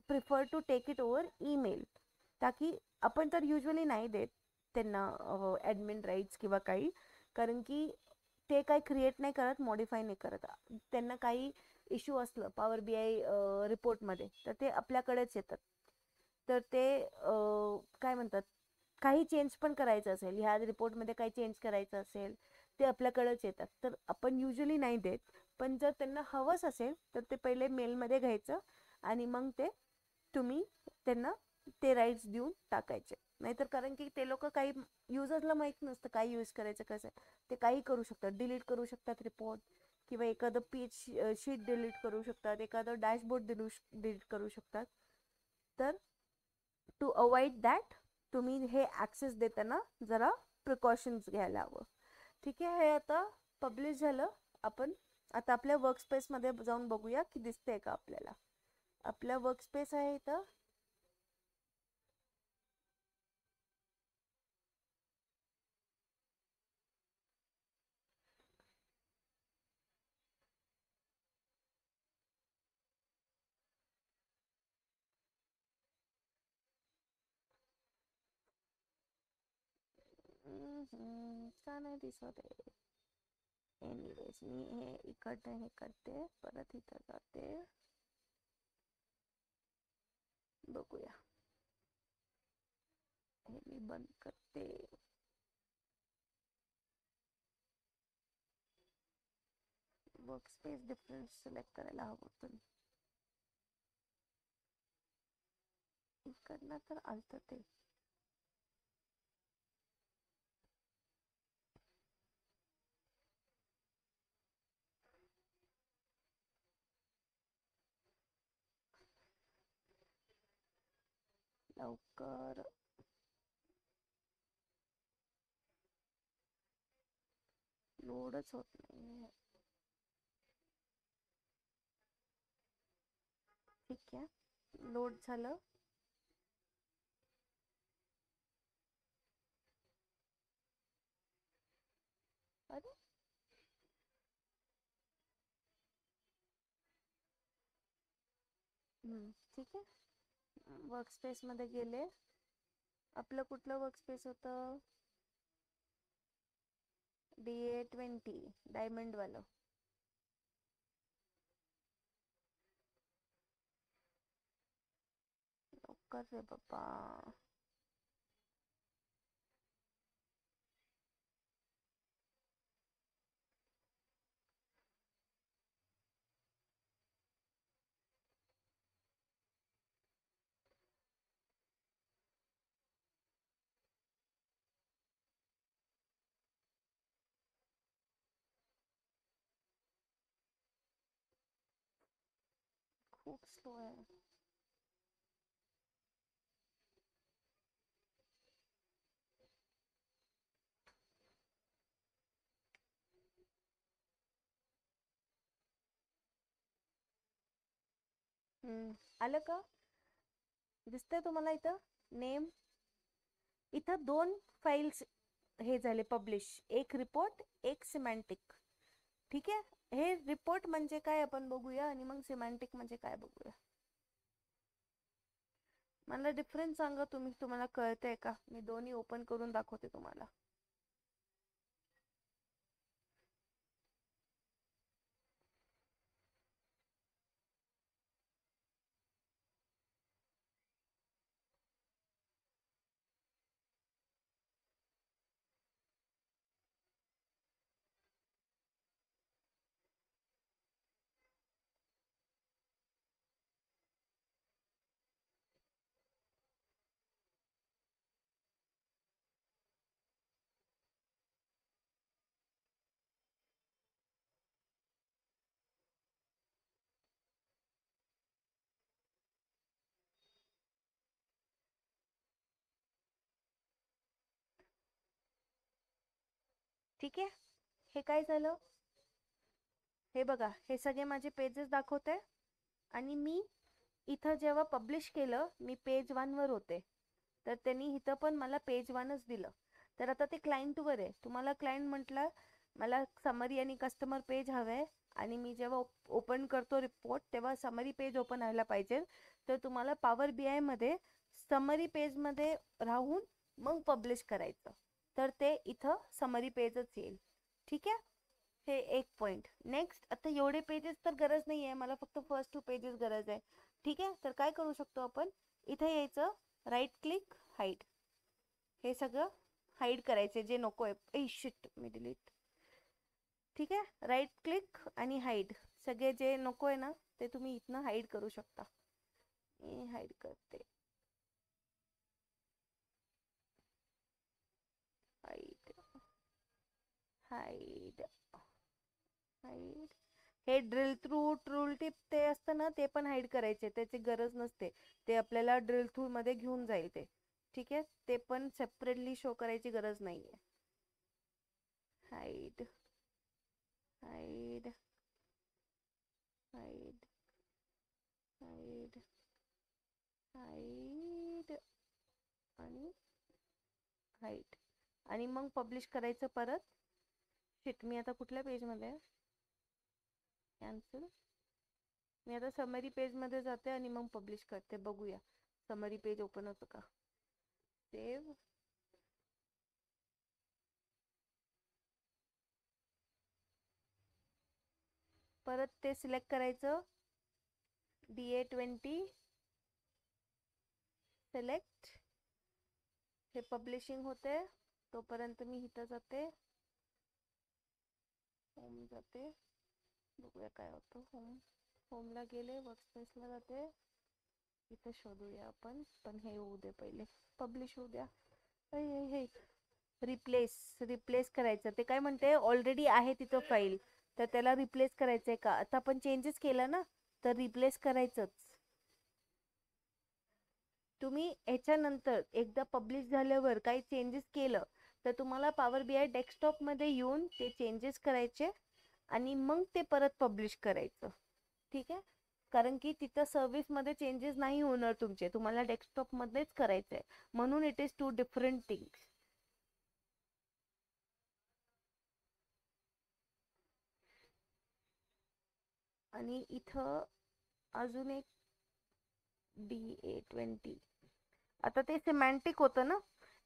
prefer to take it over email. ताकी आपण तर युजली नाही देत त्यांना ॲडमिन राईट्स किंवा काही, कारण की ते काही क्रिएट नाही करत, मॉडिफाय नाही करत. त्यांना काही इश्यू असलं पॉवर बी आय रिपोर्टमध्ये तर ते आपल्याकडेच येतात. तर ते काय म्हणतात, काही चेंज पण करायचं असेल, ह्या रिपोर्टमध्ये काही चेंज करायचं असेल, ते आपल्याकडेच येतात. तर आपण युजली नाही देत, पण जर त्यांना हवंच असेल तर ते पहिले मेलमध्ये घ्यायचं आणि मग ते तुम्ही त्यांना ते राईट्स देऊन टाकायचे. नाहीतर कारण की ते लोक काही युजर्सला माहीत नसतं काय यूज करायचं कसं, ते काही करू शकतात, डिलीट करू शकतात रिपोर्ट, किंवा एखादं पेज शीट डिलीट करू शकतात, एखादं डॅशबोर्ड डिलीट करू शकतात. तर टू अवॉइड दॅट तुम्ही हे ॲक्सेस देताना जरा प्रिकॉशन्स घ्यायला हवं. ठीक आहे. हे आता पब्लिश झालं. आपण आता आपल्या वर्कस्पेसमध्ये जाऊन बघूया की दिसतंय का आपल्याला. आपल्या वर्कस्पेस आहे इथं. का नाही दिसत आहे. एनिवेज मी हे इकडनं हे करते, परत इथं जाते, बघूया. हे मी बंद करते. वर्कस्पेस डिफरन्स सिलेक्ट करायला हवं होतं. इकडनं तर आलतं ते. लवकर लोडच होत नाही. ठीक आहे, लोड झालं. अरे ठीक आहे. वर्कस्पेसमध्ये गेले. आपलं कुठलं वर्कस्पेस होतं? DA20 डायमंडवालं. लवकर रे बाबा. खूप स्लो आहे. आलं का? दिसतंय तुम्हाला इथं नेम? इथं 2 फाईल्स हे झाले पब्लिश, एक रिपोर्ट, एक सिमॅन्टिक. ठीक आहे. हे रिपोर्ट म्हणजे काय आपण बघूया, आणि मग सिमॅन्टिक म्हणजे काय बघूया. मला डिफरन्स सांगा तुम्ही, तुम्हाला कळतंय का? मी दोन्ही ओपन करून दाखवते तुम्हाला. ठीक आहे. हे काय झालं? हे बघा, हे सगळे माझे पेजेस दाखवते. आणि मी इथं जेव्हा पब्लिश केलं, मी पेज 1 वर होते, तर त्यांनी इथं पण मला पेज 1च दिलं. तर आता ते क्लायंटवर आहे. तुम्हाला क्लायंट म्हटलं मला समरी आणि कस्टमर पेज हवंय, आणि मी जेव्हा ओपन करतो रिपोर्ट तेव्हा समरी पेज ओपन व्हायला पाहिजे, तर तुम्हाला पॉवर बी आयमध्ये समरी पेजमध्ये राहून मग पब्लिश करायचं, तर ते इथं समरी पेजच येईल. ठीक आहे, हे एक पॉईंट. नेक्स्ट, आता एवढे पेजेस तर गरज नाही आहे मला, फक्त फर्स्ट 2 पेजेस गरज आहे. ठीक आहे, तर काय करू शकतो आपण, इथं यायचं, राईट क्लिक, हाईड, हे सगळं हाईड करायचे जे नको आहे. शिट, मी डिलीट. ठीक आहे, राईट क्लिक आणि हाईड, सगळे जे नको आहे ना ते तुम्ही इथनं हाईड करू शकता. मी हाईड करते. Hide, hide, hide. हे ड्रिल थ्रू टूल टिप ते असतं ना, ते पण हाईड करायचे, त्याची गरज नसते. ते आपल्याला ड्रिल थ्रू मध्ये घेऊन जाईल ते. ठीक आहे, ते पण सेपरेटली शो करायची गरज नाहीये. Hide, hide, hide, hide, hide आणि हाईड, आणि मग पब्लिश करायचं परत. शिट, मी आता कुठल्या पेजमध्ये आहे, कॅन्सल. मी आता समरी पेजमध्ये जाते आणि मग पब्लिश करते, बघूया समरी पेज ओपन होतं का. सेव्ह, परत ते सिलेक्ट करायचं, DA20 सिलेक्ट. हे पब्लिशिंग होते तोपर्यंत मी इथं जाते, होम जाते, बघूया काय होतं. होमला गेले, वर्कस्पेसला जाते, इथं शोधूया आपण, पण हे होऊ दे पहिले, पब्लिश होऊ द्या. हे रिप्लेस करायचं, ते काय म्हणते ऑलरेडी आहे तिथं फाईल, तर त्याला रिप्लेस करायचंय का. आता आपण चेंजेस केलं ना, तर रिप्लेस करायचंच. तुम्ही ह्याच्यानंतर एकदा पब्लिश झाल्यावर काही चेंजेस केलं तर तुम्हाला पॉवर बी आय डेस्कटॉपमध्ये येऊन ते चेंजेस करायचे आणि मग ते परत पब्लिश करायचं. ठीक आहे, कारण की तिथं सर्व्हिसमध्ये चेंजेस नाही होणार तुमचे, तुम्हाला डेस्कटॉपमध्येच करायचं आहे, म्हणून इट इज 2 डिफरंट थिंग्स. आणि इथं अजून एक DA20, आता ते सिमॅन्टिक होतं ना,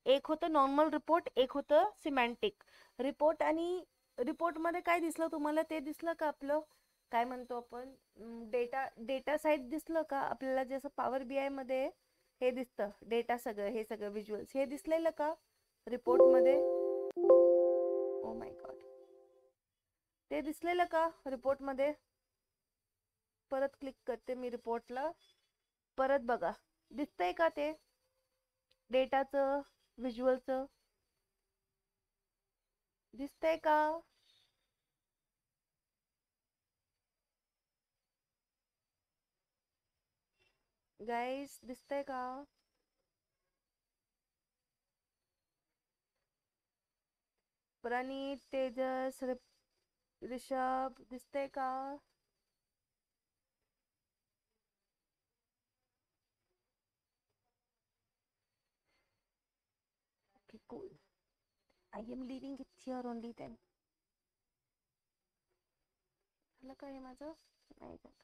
एक होतं नॉर्मल रिपोर्ट, एक होतं सिमॅन्टिक रिपोर्ट. आणि रिपोर्टमध्ये काय दिसलं तुम्हाला, ते दिसलं का आपलं काय म्हणतो आपण, डेटा साईट दिसलं का आपल्याला, जसं पॉवर बी आय मध्ये हे दिसतं डेटा, सगळं हे सगळं विज्युअल्स हे दिसलेलं का रिपोर्टमध्ये. ओ माय गॉड, ते दिसलेलं का रिपोर्टमध्ये. परत क्लिक करते मी रिपोर्टला, परत बघा दिसतंय का ते डेटाचं, विज्युअलचं, दिसतंय का. गाईस दिसतंय का. प्रणीत, तेजस, ऋषभ, दिसतंय का. Okay, cool. I am leaving it here only then. झालं का हे माझं, नाही झालं.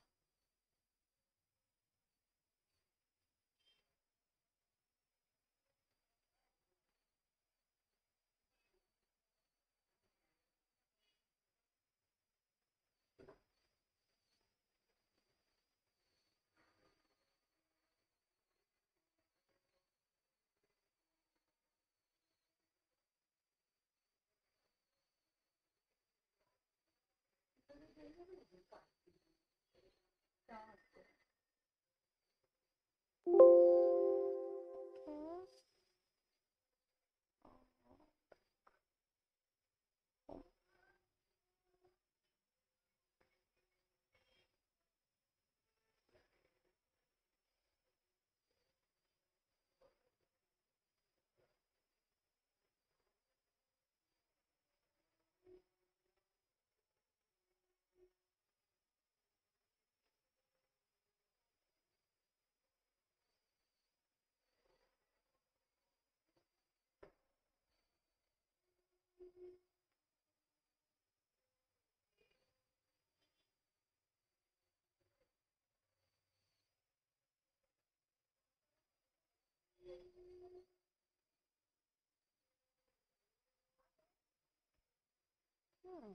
हम्म.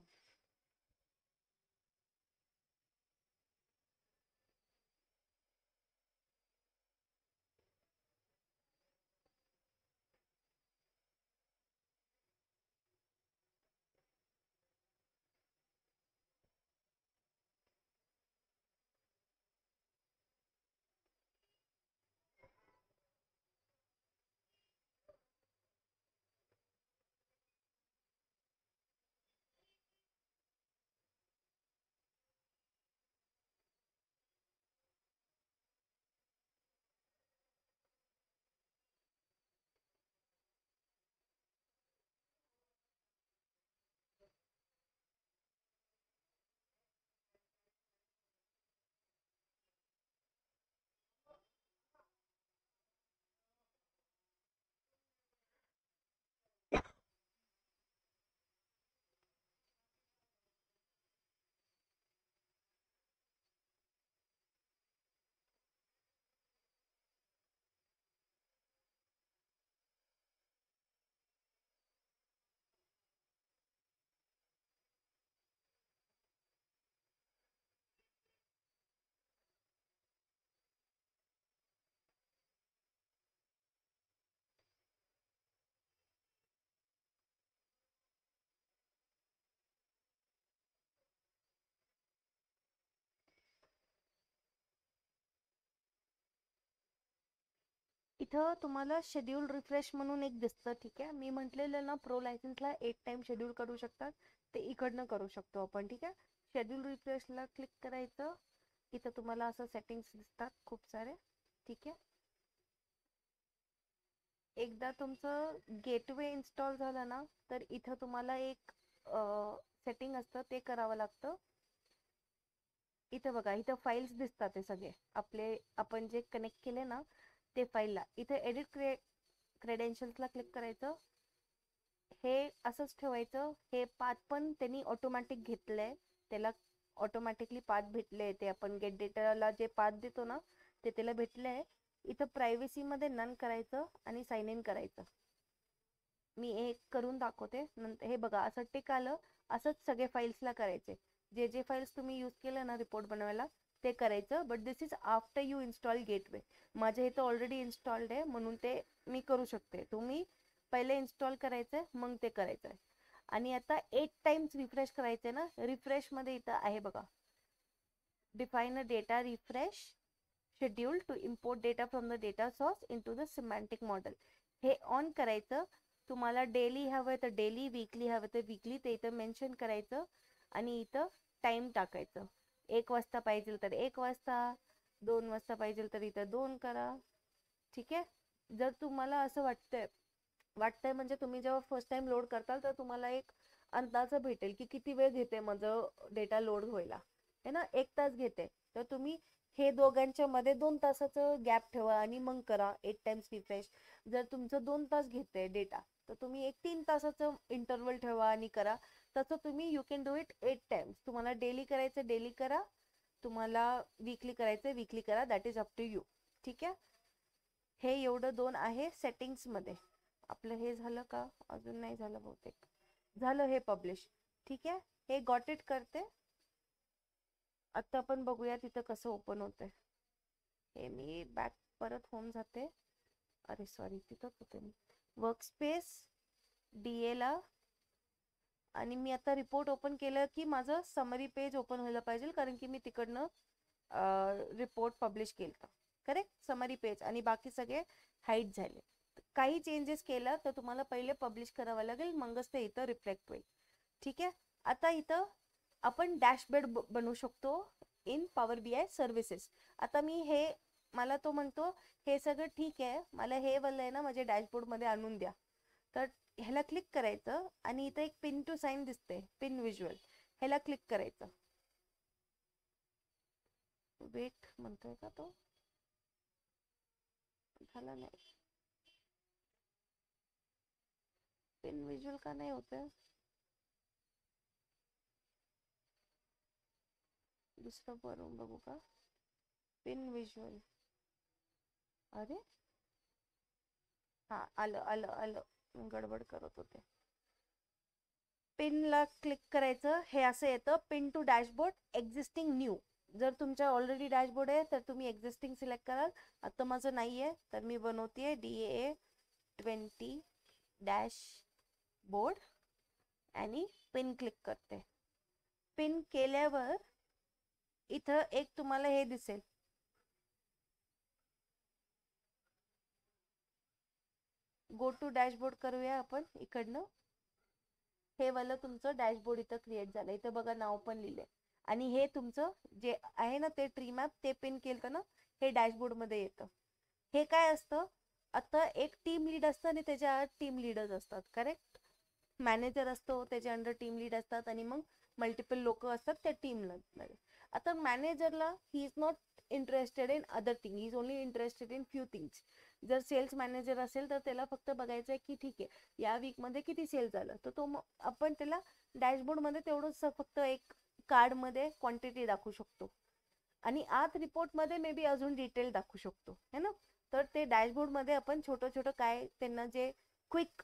इथं तुम्हाला शेड्यूल रिफ्रेश म्हणून एक दिसतं. ठीक आहे, मी म्हटलेलं ना प्रो लायसन्सला 8 टाइम शेड्यूल करू शकतात, ते इकडनं करू शकतो आपण. ठीक आहे, शेड्यूल रिफ्रेशला क्लिक करायचं. इथं तुम्हाला असं सेटिंग्स दिसतात खूप सारे. ठीक आहे, एकदा तुमचं गेटवे इन्स्टॉल झालं ना तर इथं तुम्हाला एक सेटिंग असतं, ते करावं लागतं. इथं बघा, इथं फाईल्स दिसतात ते सगळे आपले, आपण जे कनेक्ट केले ना ते फाईलला. इथे एडिट क्रेडेन्शियल्सला क्लिक करायचं. हे असंच ठेवायचं. हे पाथ पण त्यांनी ऑटोमॅटिक घेतलंय, त्याला ऑटोमॅटिकली पाथ भेटले. ते आपण गेट डेटाला जे पाथ देतो ना ते त्याला भेटलंय. इथं प्रायव्हसीमध्ये नन करायचं आणि साइन इन करायचं. मी एक करून दाखवते नंतर. हे बघा, असं टिक आलं. असंच सगळे फाईल्सला करायचे. जे जे फाईल्स तुम्ही यूज केले ना रिपोर्ट बनवायला ते करायचं. But this is after you install gateway. माझ्या इथं ऑलरेडी इन्स्टॉल्ड आहे म्हणून ते मी करू शकते. तुम्ही पहिले इन्स्टॉल करायचंय मग ते करायचंय. आणि आता 8 टाइम्स रिफ्रेश करायचंय ना. रिफ्रेश मध्ये इथं आहे बघा, define a data refresh schedule to import data from the data source into the semantic model. हे ऑन करायचं. तुम्हाला डेली हवं तर डेली, वीकली हवं तर वीकली, ते इथं मेन्शन करायचं. आणि इथं टाइम टाकायचं. 1 वाजता पाहिजे तर 1 वाजता, 2 वाजता पाहिजे तर इथं 2 करा. ठीक आहे, जर तुम्हाला असं वाटतंय म्हणजे तुम्ही जेव्हा फर्स्ट टाइम लोड करताल तर तुम्हाला एक अंदाज भेटेल की किती वेळ घेते माझं डेटा लोड व्हायला. है ना, 1 तास घेते तर तुम्ही हे दोघांच्या मध्ये 2 तासाचं गॅप ठेवा आणि मग करा 8 टाइम्स रिफ्रेश. जर तुमचं 2 तास घेते डेटा तर तुम्ही एक 3 तासाचं इंटरवल ठेवा आणि करा. तसं तुम्ही you can do it 8 times. तुम्हाला डेली करायचं डेली करा, तुम्हाला वीकली करायचं वीकली करा. That is up to you. ठीक आहे, हे एवढं 2 आहे सेटिंग्स मध्ये. आपलं हे झालं का? अजून नाही झालं बहुतेक. झालं हे पब्लिश. ठीक आहे, हे गॉट इट करते. आता आपण बघूया तिथं कसं ओपन होतंय. हे मी बॅक परत होम जाते. अरे सॉरी, तिथंच होते मी. वर्कस्पेस DA ला. आणि मी आता रिपोर्ट ओपन केलं की माझं समरी पेज ओपन व्हायला पाहिजे, कारण की मी तिकडनं रिपोर्ट पब्लिश केलं. करेक्ट, समरी पेज आणि बाकी सगळे हाईड झाले. काही चेंजेस केला तर तुम्हाला पहिले पब्लिश करावं लागेल, मगच ते इथं रिफ्लेक्ट होईल. ठीक आहे, आता इथं आपण डॅशबोर्ड बनवू शकतो इन पॉवर BI सर्व्हिसेस. आता मी हे, मला तो म्हणतो हे सगळं ठीक आहे, मला हे वालं आहे ना माझ्या डॅशबोर्डमध्ये आणून द्या. तर ह्याला क्लिक करायचं आणि इथं एक पिन टू साइन दिसते, पिन विज्युअल. ह्याला क्लिक करायचं. वेट म्हणतोय का तो? झाला नाही. पिन विज्युअल का नाही होतंय? दुसरं करून बघू का? Pin visual. अरे हा, आलं आलं आलं, गडबड करत होते. पिनला क्लिक करायचं, हे असं येतं pin to dashboard existing new. जर तुमच्या ऑलरेडी डॅशबोर्ड आहे तर तुम्ही एक्झिस्टिंग सिलेक्ट कराल. आता माझं नाही आहे तर मी बनवते DA20 डॅशबोर्ड आणि पिन क्लिक करते. पिन केल्यावर इथं एक तुम्हाला हे दिसेल, गो टू डॅशबोर्ड करूया आपण इकडनं. हे वालं तुमचं डॅशबोर्ड इथं क्रिएट झालं. इथं बघा नाव पण लिहिलंय. आणि हे तुमचं जे आहे ना ते ट्री मॅप, ते पिन केलं ना हे डॅशबोर्डमध्ये येतं. हे काय असतं, आता एक टीम लीड असतं आणि त्याच्या टीम लीडर्स असतात, करेक्ट. मॅनेजर असतो, त्याच्या अंडर टीम लीड असतात आणि मग मल्टिपल लोक असतात त्या टीममध्ये. आता मॅनेजरला he is not interested in other thing, he is only interested in few things. जर सेल्स मॅनेजर असेल तर त्याला फक्त बघायचं आहे की ठीक आहे या वीकमध्ये किती सेल झालं, तर तो आपण त्याला डॅशबोर्डमध्ये तेवढंच फक्त एक कार्डमध्ये क्वांटिटी दाखवू शकतो आणि आत रिपोर्टमध्ये मे बी अजून डिटेल दाखवू शकतो है ना. तर ते डॅशबोर्डमध्ये आपण छोटं छोटं काय त्यांना जे क्विक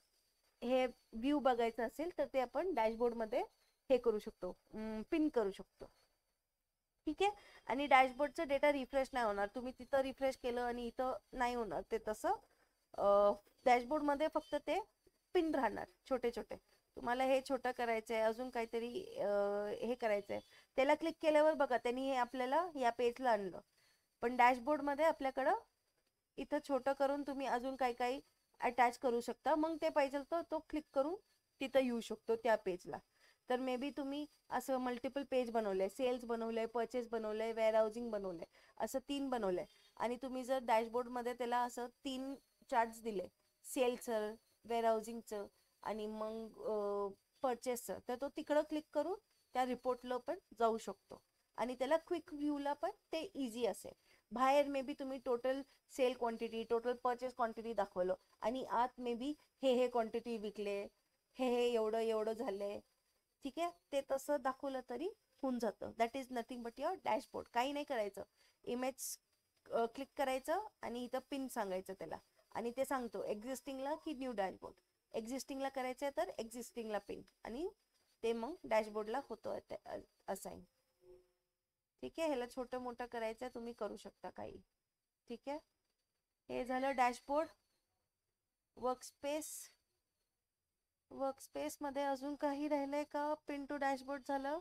हे व्ह्यू बघायचं असेल तर ते आपण डॅशबोर्डमध्ये हे करू शकतो, पिन करू शकतो. ठीक आहे. आणि डॅशबोर्डचं डेटा रिफ्रेश नाही होणार, तुम्ही तिथं रिफ्रेश केलं आणि इथं नाही होणार ते तसं. डॅशबोर्डमध्ये फक्त ते पिन राहणार छोटे छोटे. तुम्हाला हे छोटं करायचं आहे, अजून काहीतरी हे करायचं आहे, त्याला क्लिक केल्यावर बघा त्यांनी हे आपल्याला या पेजला आणलं. पण डॅशबोर्डमध्ये आपल्याकडं इथं छोटं करून तुम्ही अजून काही काही अटॅच करू शकता. मग ते पाहिजे तर तो क्लिक करून तिथं येऊ शकतो त्या पेजला. तर मे बी तुम्ही असं मल्टिपल पेज बनवलंय, सेल्स बनवलंय, परचेस बनवलंय, वेअर हाऊसिंग बनवलंय, असं 3 बनवलंय. आणि तुम्ही जर डॅशबोर्डमध्ये त्याला असं 3 चार्ट्स दिले, सेल्सचं, वेअर हाऊसिंगचं आणि मग परचेसचं, तर तो तिकडं क्लिक करून त्या रिपोर्टला पण जाऊ शकतो आणि त्याला क्विक व्ह्यूला पण ते इझी असेल. बाहेर मे बी तुम्ही total sale quantity, total purchase quantity दाखवलं आणि आत मे बी हे क्वांटिटी विकले, हे एवढं एवढं झालंय, ठीक आहे, ते तसं दाखवलं तरी होऊन जातं. That is nothing but your dashboard. काही नाही करायचं, इमेज क्लिक करायचं आणि इथं पिन सांगायचं त्याला आणि ते सांगतो एक्झिस्टिंगला की न्यू डॅशबोर्ड. एक्झिस्टिंगला करायचं आहे तर एक्झिस्टिंगला पिन आणि ते मग डॅशबोर्डला होतं असाइन. ठीक आहे. ह्याला छोटं मोठं करायचं आहे, तुम्ही करू शकता काही. ठीक आहे. हे झालं डॅशबोर्ड. वर्कस्पेस, वर्कस्पेसमध्ये अजून काही राहिलंय का? पिन टू डॅशबोर्ड झालं.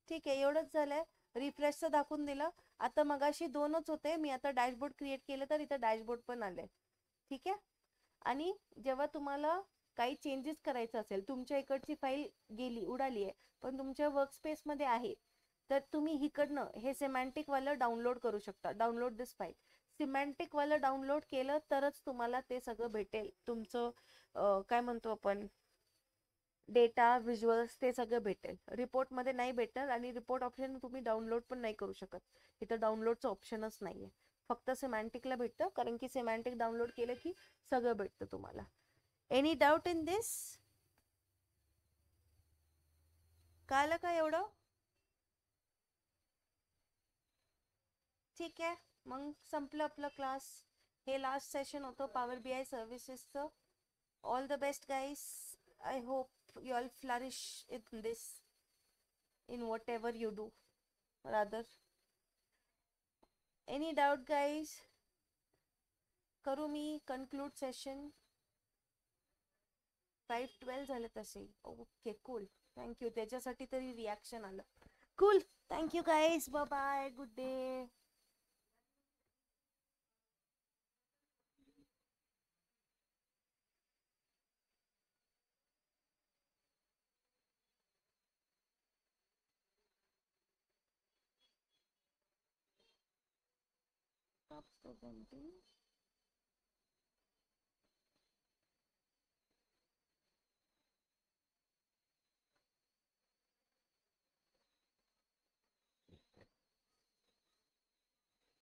ठीक आहे, एवढंच झालंय. रिफ्रेशचं दाखवून दिलं. आता मगाशी 2च होते, मी आता डॅशबोर्ड क्रिएट केलं तर इथं डॅशबोर्ड पण आले. ठीक आहे. आणि जेव्हा तुम्हाला काही चेंजेस करायचं असेल, तुमच्या इकडची फाईल गेली, उडाली आहे, पण तुमच्या वर्कस्पेसमध्ये आहे, तर तुम्ही इकडनं हे सिमॅन्टिकवालं डाउनलोड करू शकता. डाउनलोड दिस फाईल. सिमॅन्टिकवालं डाउनलोड केलं तरच तुम्हाला ते सगळं भेटेल. तुमचं काय म्हणतो आपण, डेटा, व्हिज्युअल्स, ते सगळं भेटेल. रिपोर्टमध्ये नाही भेटणार आणि रिपोर्ट ऑप्शन तुम्ही डाउनलोड पण नाही करू शकत. इथं डाउनलोडचं ऑप्शनच नाही आहे. फक्त सिमॅन्टिकला भेटतं, कारण की सिमॅन्टिक डाउनलोड केलं की सगळं भेटतं तुम्हाला. Any doubt in this? कळलं का एवढं? ठीक आहे, मग संपलं आपलं क्लास. हे लास्ट सेशन होतं पॉवर BI सर्व्हिसेसचं. All the best guys. I hope you all flourish in this, in whatever you do rather. Any doubt guys? करू मी कन्क्लूड सेशन? 5:12 झाले तसे. Okay cool, thank you. त्याच्यासाठी तरी रिॲक्शन आलं. Cool, thank you guys, bye bye, good day. Stop presenting.